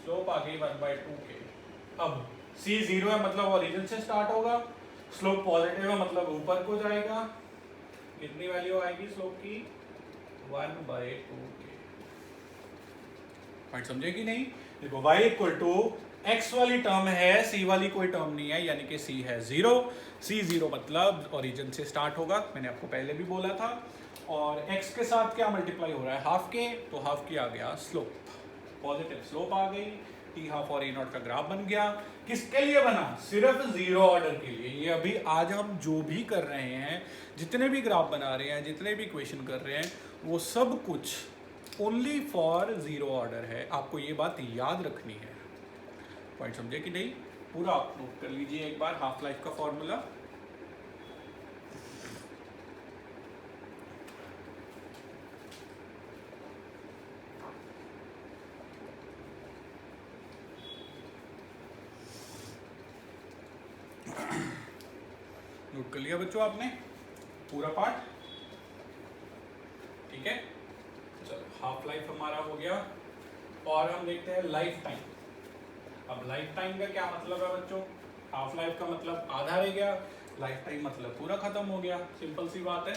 स्लोप आ गई 1/2 के। अब c 0 है मतलब ओरिजिन से स्टार्ट होगा, स्लोप पॉजिटिव है मतलब ऊपर को जाएगा, कितनी वैल्यू आएगी स्लोप की, 1/2 के। पॉइंट समझे कि नहीं? देखो y इक्वल टू x वाली टर्म है, c वाली कोई टर्म नहीं है, यानी कि c है 0, c 0 मतलब ओरिजिन से स्टार्ट होगा, मैंने आपको पहले भी बोला था। और x के साथ क्या मल्टीप्लाई हो रहा है, हाफ के, तो हाफ की आ गया स्लोप, पॉजिटिव स्लोप आ गई, टी हाफ और a0 का ग्राफ बन गया। किसके लिए बना, सिर्फ जीरो ऑर्डर के लिए। ये अभी आज हम जो भी कर रहे हैं, जितने भी ग्राफ बना रहे हैं, जितने भी इक्वेशन कर रहे हैं, वो सब कुछ ओनली फॉर जीरो ऑर्डर है, आपको ये बात याद रखनी है। पॉइंट समझे कि नहीं? पूरा आप नोट कर लीजिए एक बार हाफ लाइफ का फॉर्मूला। नोट कर लिया बच्चों आपने पूरा पार्ट? ठीक है, चलो हाफ लाइफ हमारा हो गया, और हम देखते हैं लाइफ टाइम। अब लाइफ टाइम का क्या मतलब है बच्चों, हाफ लाइफ का मतलब आधा रह गया, लाइफ टाइम मतलब पूरा खत्म हो गया, सिंपल सी बात है।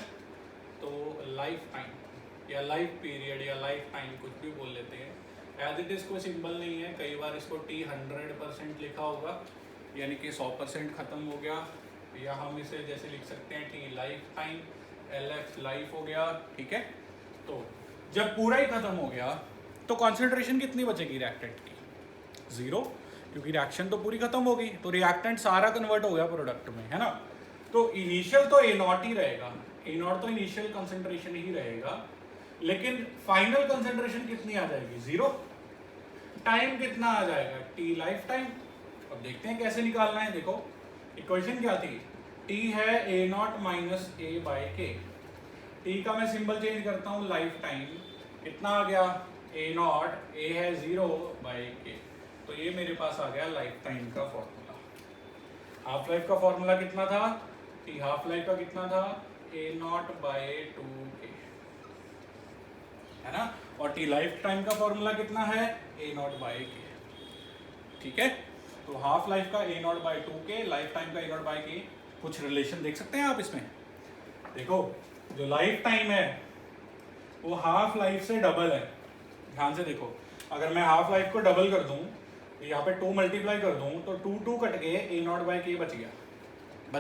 तो लाइफ टाइम या लाइफ पीरियड या लाइफ टाइम कुछ भी बोल लेते हैं, एज इट इज कोई सिंबल नहीं है। कई बार इसको t 100% लिखा होगा, यानी कि 100% खत्म हो गया, या हम इसे जैसे लिख सकते हैं t life time, lf life हो गया। ठीक है, तो जब पूरा ही खत्म हो गया तो कॉन्सेंट्रेशन कितनी बचेगी रिएक्टेंट की, 0, क्योंकि रिएक्शन तो पूरी खत्म हो गई, तो रिएक्टेंट सारा कन्वर्ट हो गया प्रोडक्ट में, है ना। तो इनिशियल तो a0 ही रहेगा, a0 तो इनिशियल कंसेंट्रेशन ही रहेगा, लेकिन फाइनल कंसेंट्रेशन कितनी आ जाएगी, 0। टाइम कितना आ जाएगा, t लाइफ टाइम। अब देखते हैं कैसे निकालना है। देखो इक्वेशन क्या थी, टी है ए नॉट माइनस ए बाई के। टी का मैं सिंबल चेंज करता हूँ, लाइफ टाइम कितना आ गया, ए नॉट, ए है 0 बाई के, तो ये मेरे पास आ गया लाइफ टाइम का फॉर्मूला। हाफ लाइफ का फॉर्मूला कितना था, टी हाफ लाइफ का कितना था, ए नॉट बाई 2 के, है ना, और टी लाइफ टाइम का फॉर्मूला कितना है, ए नॉट बाई के। ठीक है, तो हाफ लाइफ का ए नॉट बाई 2 के, लाइफ टाइम का ए नॉट बाई के, कुछ रिलेशन देख सकते हैं आप इसमें। देखो जो लाइफ टाइम है वो हाफ लाइफ से डबल है, ध्यान से देखो, अगर मैं हाफ लाइफ को डबल कर दूं, यहाँ पे 2 मल्टीप्लाई कर दूं, तो 2 कट के ए नॉट बाई के बच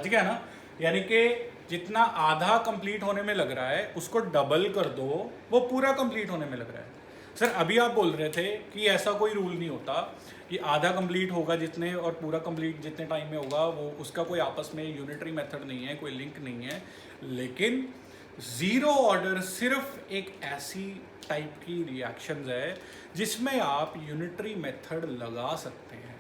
गया ना, यानी कि जितना आधा कंप्लीट होने में लग रहा है उसको डबल कर दो, वो पूरा कंप्लीट होने में लग रहा है। सर अभी आप बोल रहे थे कि ऐसा कोई रूल नहीं होता कि आधा कंप्लीट होगा जितने और पूरा कंप्लीट जितने टाइम में होगा, वो उसका कोई आपस में यूनिटरी मेथड नहीं है, कोई लिंक नहीं है, लेकिन ज़ीरो ऑर्डर सिर्फ एक ऐसी टाइप की रिएक्शंस है जिसमें आप यूनिटरी मेथड लगा सकते हैं।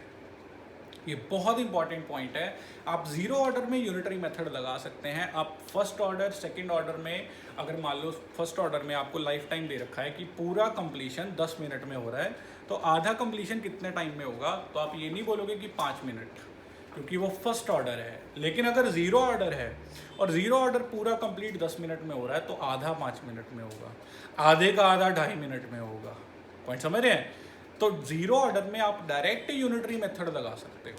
ये बहुत इंपॉर्टेंट पॉइंट है, आप ज़ीरो ऑर्डर में यूनिटरी मेथड लगा सकते हैं। आप फर्स्ट ऑर्डर सेकंड ऑर्डर में, अगर मान लो फर्स्ट ऑर्डर में आपको लाइफ टाइम दे रखा है कि पूरा कंप्लीशन 10 मिनट में हो रहा है, तो आधा कंप्लीशन कितने टाइम में होगा, तो आप ये नहीं बोलोगे कि 5 मिनट, क्योंकि वो फर्स्ट ऑर्डर है। लेकिन अगर ज़ीरो ऑर्डर है और ज़ीरो ऑर्डर पूरा कंप्लीट 10 मिनट में हो रहा है, तो आधा 5 मिनट में होगा, आधे का आधा 2.5 मिनट में होगा। पॉइंट समझ रहे हैं? तो ज़ीरो ऑर्डर में आप डायरेक्ट यूनिटरी मेथड लगा सकते हो,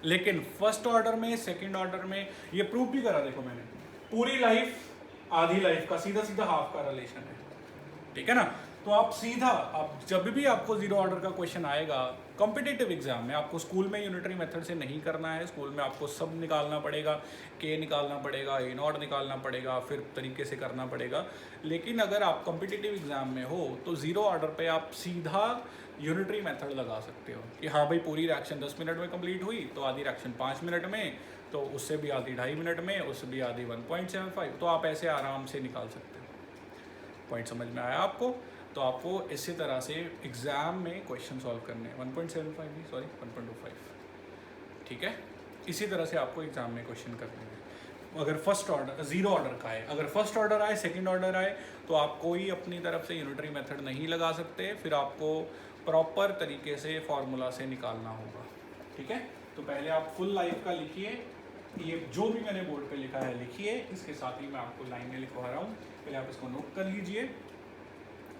लेकिन फर्स्ट ऑर्डर में, सेकंड ऑर्डर में, ये प्रूव भी करा, देखो मैंने, पूरी लाइफ आधी लाइफ का सीधा सीधा हाफ का रिलेशन है, ठीक है ना। तो आप सीधा, आप जब भी आपको ज़ीरो ऑर्डर का क्वेश्चन आएगा कॉम्पिटिटिव एग्जाम में, आपको स्कूल में यूनिटरी मेथड से नहीं करना है, स्कूल में आपको सब निकालना पड़ेगा, के निकालना पड़ेगा, ए नॉट निकालना पड़ेगा, फिर तरीके से करना पड़ेगा। लेकिन अगर आप कॉम्पिटिटिव एग्जाम में हो तो ज़ीरो ऑर्डर पे आप सीधा यूनिटरी मेथड लगा सकते हो कि हाँ भाई पूरी रिएक्शन 10 मिनट में कंप्लीट हुई, तो आधी रिएक्शन 5 मिनट में, तो उससे भी आधी 2.5 मिनट में, उससे भी आधी 1.75, तो आप ऐसे आराम से निकाल सकते हो। पॉइंट समझ में आया आपको? तो आपको इसी तरह से एग्ज़ाम में क्वेश्चन सॉल्व करने हैं, 1.75 नहीं, सॉरी 1.25, ठीक है, इसी तरह से आपको एग्ज़ाम में क्वेश्चन करने हैं। अगर फर्स्ट ऑर्डर ज़ीरो ऑर्डर का है, अगर फर्स्ट ऑर्डर आए, सेकंड ऑर्डर आए, तो आप कोई अपनी तरफ से यूनिटरी मेथड नहीं लगा सकते, फिर आपको प्रॉपर तरीके से फार्मूला से निकालना होगा, ठीक है। तो पहले आप फुल लाइफ का लिखिए, ये जो भी मैंने बोर्ड पे लिखा है लिखिए, इसके साथ ही मैं आपको लाइन में लिखवा रहा हूँ, पहले आप इसको नोट कर लीजिए,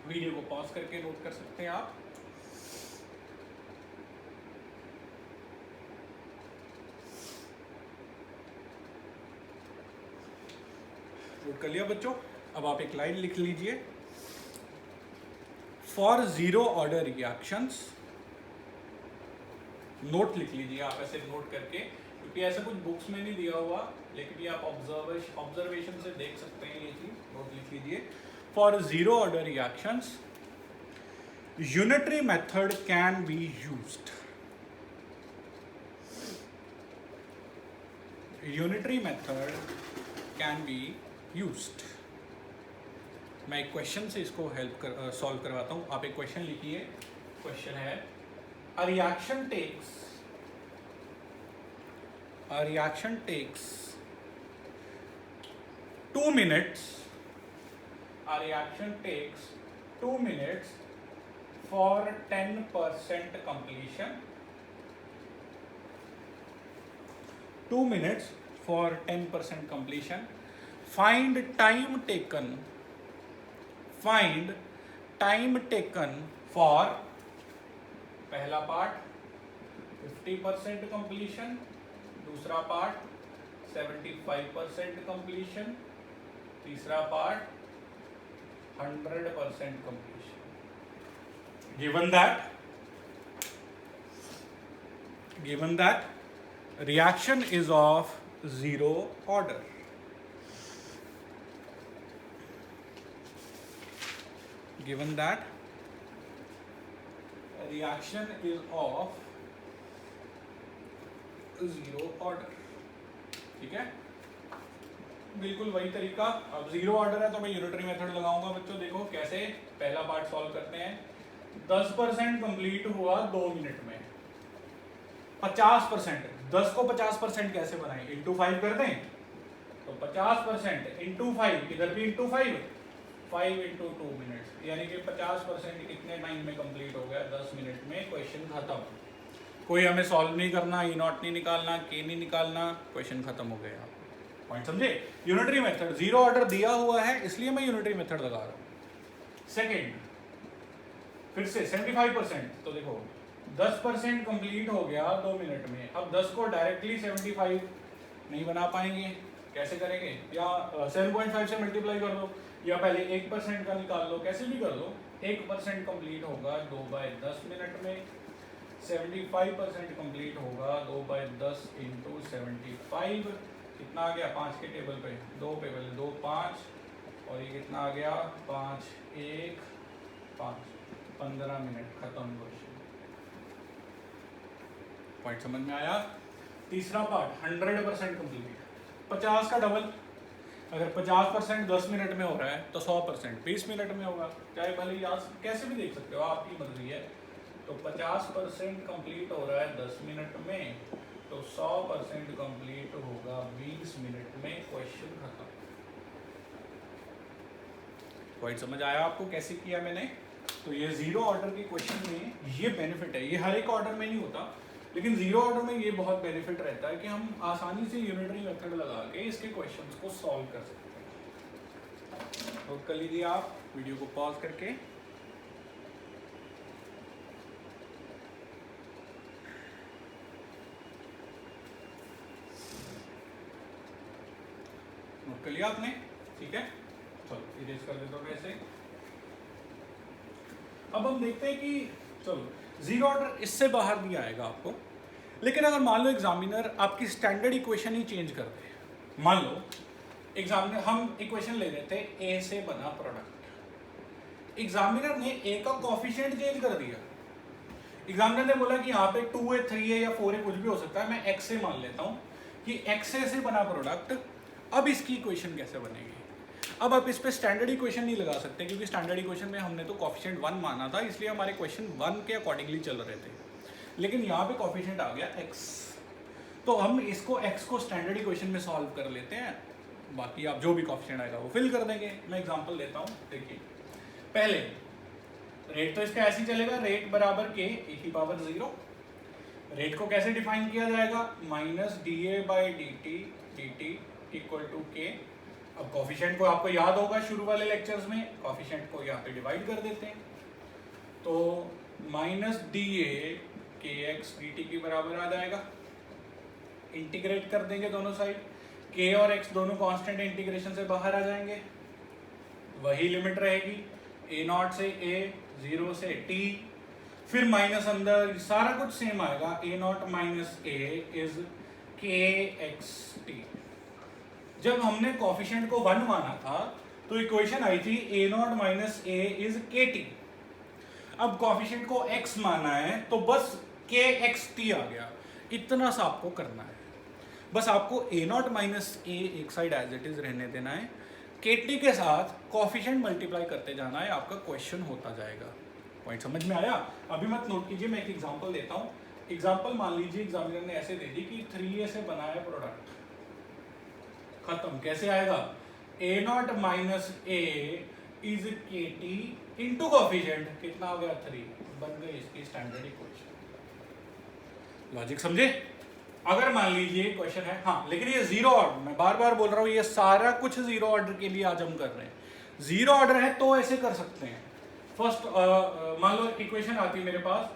वीडियो को पॉज करके नोट कर सकते हैं आप। नोट कर लिया बच्चों? अब आप एक लाइन लिख लीजिए, for zero order reactions, note लिख लीजिए आप ऐसे नोट करके, क्योंकि ऐसा कुछ बुक्स में नहीं दिया हुआ, लेकिन ये आप ऑब्जर्वेशन से देख सकते हैं, ये चीज नोट लिख लीजिए। For zero order reactions unitary method can be used. Unitary method can be used. मैं एक क्वेश्चन से इसको हेल्प सॉल्व करवाता हूँ। आप एक क्वेश्चन लिखिए, क्वेश्चन है a reaction takes 2 minutes. A reaction takes 2 minutes for 10% completion. 2 minutes for 10% completion. Find time taken for पहला पार्ट 50% completion, दूसरा पार्ट 75% completion, तीसरा part 100% completion. Given that reaction is of zero order, given that reaction is of zero order, ठीक है। बिल्कुल वही तरीका, अब zero order है तो मैं यूनिटरी मेथड लगाऊंगा बच्चों। देखो कैसे, पहला पार्ट सॉल्व करते हैं। 10% कंप्लीट हुआ 2 मिनट में, 50%, 10 को 50% कैसे बनाएं, इंटू 5 कर दें, तो 50% इंटू 5, इधर भी इंटू 5 इंटू 2 मिनट्स, यानी कि 50% कितने टाइम में कंप्लीट हो गया? 10 मिनट में क्वेश्चन खत्म। कोई हमें सॉल्व नहीं करना, ई नॉट नहीं निकालना, के नहीं निकालना, क्वेश्चन खत्म हो गया। पॉइंट समझे? यूनिटरी मेथड, जीरो ऑर्डर दिया हुआ है इसलिए मैं यूनिटरी मेथड लगा रहा हूँ। सेकेंड, फिर से 75%, तो देखो 10% कंप्लीट हो गया 2 मिनट में। अब 10 को डायरेक्टली 75 नहीं बना पाएंगे, कैसे करेंगे? या 7.5 से मल्टीप्लाई कर दो, या पहले 1% का निकाल लो, कैसे भी कर दो। 1% कंप्लीट होगा 2/10 मिनट में, 75% कंप्लीट होगा 2/10 इंटू 75, कितना आ गया? 5 के टेबल पे, 2 पे पहले 2 5, और ये कितना आ गया? 5 1 5, 15 मिनट खत्म क्वेश्चन। पॉइंट समझ में आया? तीसरा पार्ट 100% कंप्लीट, 50 का डबल। अगर 50% 10 मिनट में हो रहा है तो 100% 20 मिनट में होगा, चाहे भले ही आज कैसे भी देख सकते हो, आपकी मर्जी है। तो 50% कंप्लीट हो रहा है 10 मिनट में, तो 100% कंप्लीट होगा 20 मिनट में, क्वेश्चन खत्म। पॉइंट समझ आया आपको कैसे किया मैंने? तो ये जीरो ऑर्डर के क्वेश्चन में ये बेनिफिट है, ये हर एक ऑर्डर में नहीं होता, लेकिन जीरो ऑर्डर में ये बहुत बेनिफिट रहता है कि हम आसानी से यूनिटरी मेथड लगा के इसके क्वेश्चंस को सॉल्व कर सकते हैं। नोट कर लीजिए आप वीडियो को पॉज करके। नोट कर लिया आपने? ठीक है, चलो इरेज कर देता हूँ वैसे। अब हम देखते हैं कि चलो जीरो ऑर्डर इससे बाहर नहीं आएगा आपको, लेकिन अगर मान लो एग्जामिनर आपकी स्टैंडर्ड इक्वेशन ही चेंज कर दे। मान लो एग्जामिनर, हम इक्वेशन ले रहे थे ए से बना प्रोडक्ट, एग्जामिनर ने ए का कोफिशिएंट चेंज कर दिया। एग्जामिनर ने बोला कि यहाँ पे 2 है 3 है या 4 है, कुछ भी हो सकता है, मैं एक्स से मान लेता हूँ कि एक्स से बना प्रोडक्ट। अब इसकी इक्वेशन कैसे बनेगी? अब आप इस पे स्टैंडर्ड इक्वेशन नहीं लगा सकते, क्योंकि स्टैंडर्ड इक्वेशन में हमने तो कोफिशिएंट 1 माना था, इसलिए हमारे क्वेश्चन 1 के अकॉर्डिंगली चल रहे थे। लेकिन यहाँ पे कोफिशिएंट आ गया x, तो हम इसको x को स्टैंडर्ड इक्वेशन में सॉल्व कर लेते हैं, बाकी आप जो भी कोफिशिएंट आएगा वो फिल कर देंगे। मैं एग्जांपल देता हूँ, देखिए पहले रेट तो इसका ऐसे ही चलेगा, रेट बराबर k e⁻0। रेट को कैसे डिफाइन किया जाएगा? -dA/dt equal to k। अब कोफिशिएंट को आपको याद होगा शुरू वाले लेक्चर्स में, कोफिशिएंट को यहाँ पे डिवाइड कर देते हैं, तो -dA kx dt के बराबर आ जाएगा। इंटीग्रेट कर देंगे दोनों साइड, k और x दोनों कांस्टेंट इंटीग्रेशन से बाहर आ जाएंगे, वही लिमिट रहेगी a0 से a, 0 से t, फिर माइनस अंदर, सारा कुछ सेम आएगा, a0 minus a is kxt। जब हमने कोफिशिएंट को 1 माना था तो इक्वेशन आई थी a0 minus a is kt। अब कोफिशिएंट को x माना है तो बस kxt आ गया, इतना सा आपको करना है। बस आपको a0 माइनस a एक साइड एज इट इज रहने देना है, kt के साथ कोफिशिएंट मल्टीप्लाई करते जाना है, आपका क्वेश्चन होता जाएगा। पॉइंट समझ में आया? अभी मत नोट कीजिए, मैं एक एग्जांपल देता हूँ। एग्जांपल मान लीजिए एग्जामिनर ने ऐसे दे दी कि 3a से बना है प्रोडक्ट, खत्म। कैसे आएगा? a0 minus a is kt into coefficient, कितना हो गया? 3, बन गई इसकी स्टैंडर्ड इक्वेशन। लॉजिक समझे? अगर मान लीजिए क्वेश्चन है, हाँ लेकिन ये जीरो ऑर्डर, मैं बार बार बोल रहा हूँ, ये सारा कुछ जीरो ऑर्डर के लिए आज हम कर रहे हैं। जीरो ऑर्डर है तो ऐसे कर सकते हैं। फर्स्ट मान लो इक्वेशन आती है मेरे पास,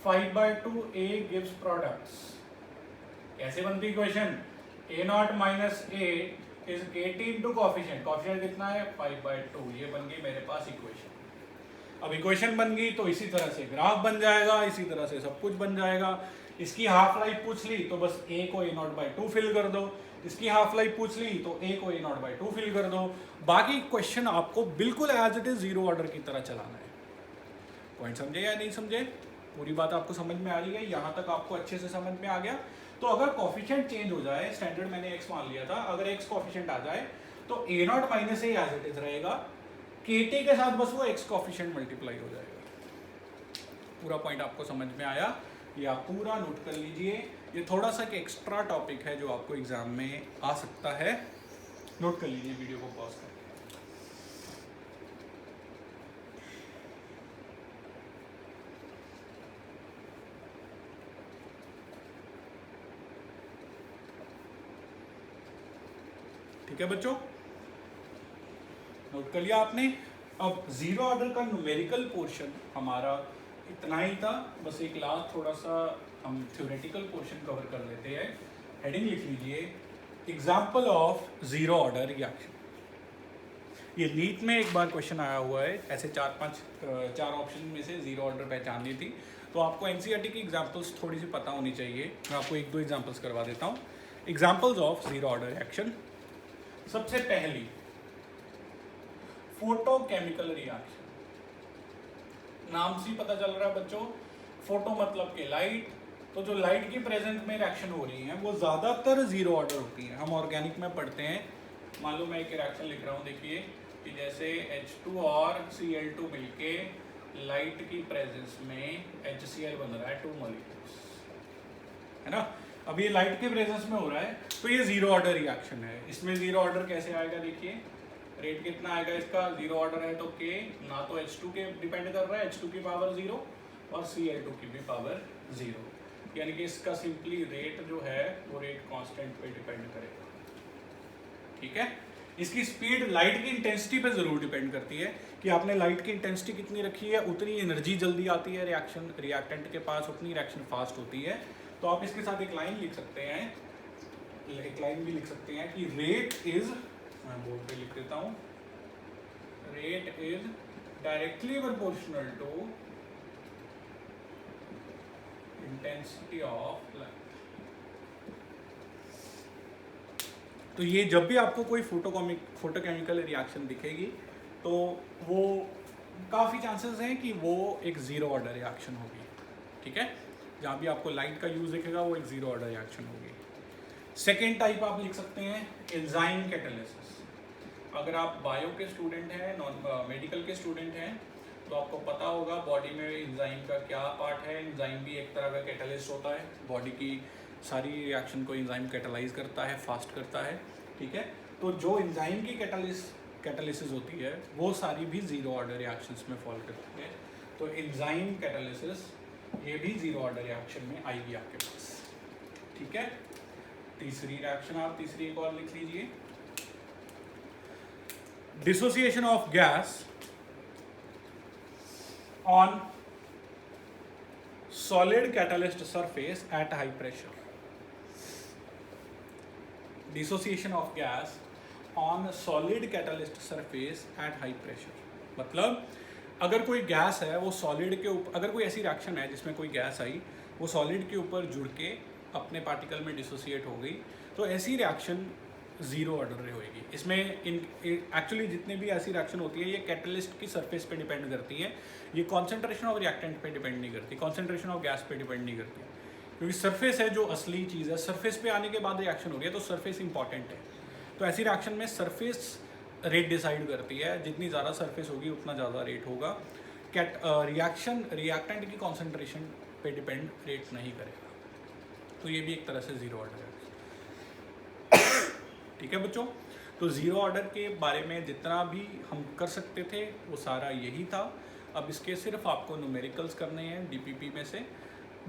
5/2a गिव्स प्रोडक्ट्स। कैसे बनती equation? a0 minus a is kt into coefficient, coefficient कितना है? 5/2, ये बन गई मेरे पास इक्वेशन। अब इक्वेशन बन गई तो इसी तरह से ग्राफ बन जाएगा, इसी तरह से सब कुछ बन जाएगा। इसकी हाफ लाइफ पूछ ली तो बस a को a0/2 फिल कर दो, इसकी हाफ लाइफ पूछ ली तो a को a0/2 फिल कर दो, बाकी क्वेश्चन आपको बिल्कुल as it is zero order की तरह चलाना है। पॉइंट समझे या नहीं समझे? पूरी बात आपको समझ में आ रही है? यहाँ तक आपको अच्छे से समझ में आ गया? तो अगर कोफिशिएंट चेंज हो जाए, स्टैंडर्ड मैंने x मान लिया था, अगर x कोफिशिएंट आ जाए तो a0 minus a as it is रहेगा, kt के साथ बस वो x कोफिशिएंट मल्टीप्लाई हो जाएगा। पूरा पॉइंट आपको समझ में आया? या पूरा नोट कर लीजिए, ये थोड़ा सा एक एक्स्ट्रा टॉपिक है जो आपको एग्जाम में आ सकता है। नोट कर लीजिए वीडियो को पॉज करके। ठीक है बच्चों, नोट कर लिया आपने। अब जीरो ऑर्डर का न्यूमेरिकल पोर्शन हमारा इतना ही था, बस एक लास्ट थोड़ा सा हम थ्योरेटिकल पोर्शन कवर कर लेते हैं। हेडिंग लिख लीजिए, example of zero order reaction. ये नीट में एक बार क्वेश्चन आया हुआ है, ऐसे चार ऑप्शन में से जीरो ऑर्डर पहचाननी थी, तो आपको एनसीईआरटी की एग्जाम्पल्स थोड़ी सी पता होनी चाहिए। मैं आपको एक दो एग्जाम्पल्स करवा देता हूँ। Examples of zero order reaction, सबसे पहली फोटोकेमिकल रिएक्शन। नाम से पता चल रहा है बच्चों, फोटो मतलब के लाइट, तो जो लाइट की प्रेजेंस में रिएक्शन हो रही है वो ज़्यादातर जीरो ऑर्डर होती है। हम ऑर्गेनिक में पढ़ते हैं, मान लो मैं एक रिएक्शन लिख रहा हूँ, देखिए कि जैसे H2 और Cl2 मिलके लाइट की प्रेजेंस में HCl बन रहा है, 2 मॉलिक्यूल्स, है ना। अब ये लाइट के प्रेजेंस में हो रहा है, तो ये जीरो ऑर्डर रिएक्शन है। इसमें जीरो ऑर्डर कैसे आएगा, देखिए रेट कितना आएगा इसका, जीरो ऑर्डर है तो K ना तो H2 के डिपेंड कर रहा है, H2 की पावर 0 और Cl2 की भी पावर 0, यानी कि इसका सिंपली रेट जो है वो रेट कांस्टेंट पे डिपेंड करेगा। ठीक है, इसकी स्पीड लाइट की इंटेंसिटी पे जरूर डिपेंड करती है कि आपने लाइट की इंटेंसिटी कितनी रखी है, उतनी एनर्जी जल्दी आती है रिएक्टेंट के पास, उतनी रिएक्शन फास्ट होती है। तो आप इसके साथ एक लाइन लिख सकते हैं, एक लाइन भी लिख सकते हैं कि रेट इज, मैं बोर्ड पे लिख देता हूँ, rate is directly proportional to intensity of light. तो ये जब भी आपको कोई फोटोकेमिकल रिएक्शन दिखेगी तो वो काफ़ी चांसेस हैं कि वो एक ज़ीरो ऑर्डर रिएक्शन होगी। ठीक है, जहाँ भी आपको लाइट का यूज़ दिखेगा वो एक ज़ीरो ऑर्डर रिएक्शन होगी। सेकेंड टाइप आप लिख सकते हैं एंजाइम कैटालिसिस। अगर आप बायो के स्टूडेंट हैं, नॉन मेडिकल के स्टूडेंट हैं, तो आपको पता होगा बॉडी में एंजाइम का क्या पार्ट है। एंजाइम भी एक तरह का कैटालिस्ट होता है, बॉडी की सारी रिएक्शन को एंजाइम कैटालाइज करता है, फास्ट करता है। ठीक है, तो जो एंजाइम की कैटालिसिस होती है वो सारी भी ज़ीरो ऑर्डर रिएक्शंस में फॉल करती है। तो एंजाइम कैटालिसिस ये भी ज़ीरो ऑर्डर रिएक्शन में आएगी आपके पास। ठीक है, तीसरी रिएक्शन आप तीसरी एक और लिख लीजिए, dissociation of gas on solid catalyst surface at high pressure. Dissociation of gas on solid catalyst surface at high pressure मतलब अगर कोई गैस है वो सॉलिड के ऊपर, अगर कोई ऐसी रिएक्शन है जिसमें कोई गैस आई वो सॉलिड के ऊपर जुड़ के अपने पार्टिकल में डिसोसिएट हो गई, तो ऐसी रिएक्शन ज़ीरो ऑर्डर होएगी। इसमें एक्चुअली जितने भी ऐसी रिएक्शन होती है ये कैटलिस्ट की सरफेस पे डिपेंड करती है, ये कॉन्सेंट्रेशन ऑफ रिएक्टेंट पे डिपेंड नहीं करती, कॉन्सेंट्रेशन ऑफ गैस पे डिपेंड नहीं करती, क्योंकि सरफेस है जो असली चीज़ है। सरफेस पे आने के बाद रिएक्शन हो रही है तो सरफेस इंपॉर्टेंट है। तो ऐसी रिएक्शन में सरफेस रेट डिसाइड करती है, जितनी ज़्यादा सरफेस होगी उतना ज़्यादा रेट होगा। रिएक्टेंट की कॉन्सेंट्रेशन पे डिपेंड रेट नहीं करेगा। तो ये भी एक तरह से ज़ीरो ऑर्डर है। ठीक है बच्चों, तो ज़ीरो ऑर्डर के बारे में जितना भी हम कर सकते थे वो सारा यही था। अब इसके सिर्फ आपको न्यूमेरिकल्स करने हैं डीपीपी में से,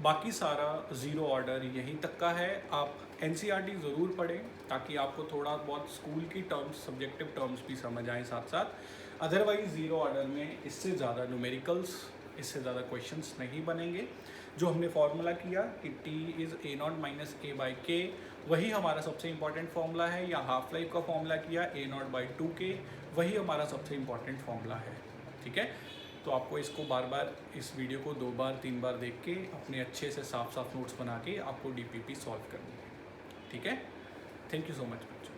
बाकी सारा ज़ीरो ऑर्डर यहीं तक का है। आप एनसीईआरटी ज़रूर पढ़ें ताकि आपको थोड़ा बहुत स्कूल की टर्म्स, सब्जेक्टिव टर्म्स भी समझ आएँ साथ साथ। अदरवाइज़ ज़ीरो ऑर्डर में इससे ज़्यादा न्यूमेरिकल्स, इससे ज़्यादा क्वेश्चंस नहीं बनेंगे। जो हमने फार्मूला किया कि T is A0 minus A/K, वही हमारा सबसे इंपॉर्टेंट फार्मूला है, या हाफ लाइफ का फार्मूला किया A0/2K, वही हमारा सबसे इंपॉर्टेंट फार्मूला है। ठीक है, तो आपको इसको बार बार इस वीडियो को 2 बार 3 बार देख के अपने अच्छे से साफ साफ नोट्स बना के आपको डीपीपी सॉल्व करनी है। ठीक है, थैंक यू सो मच बच्चों।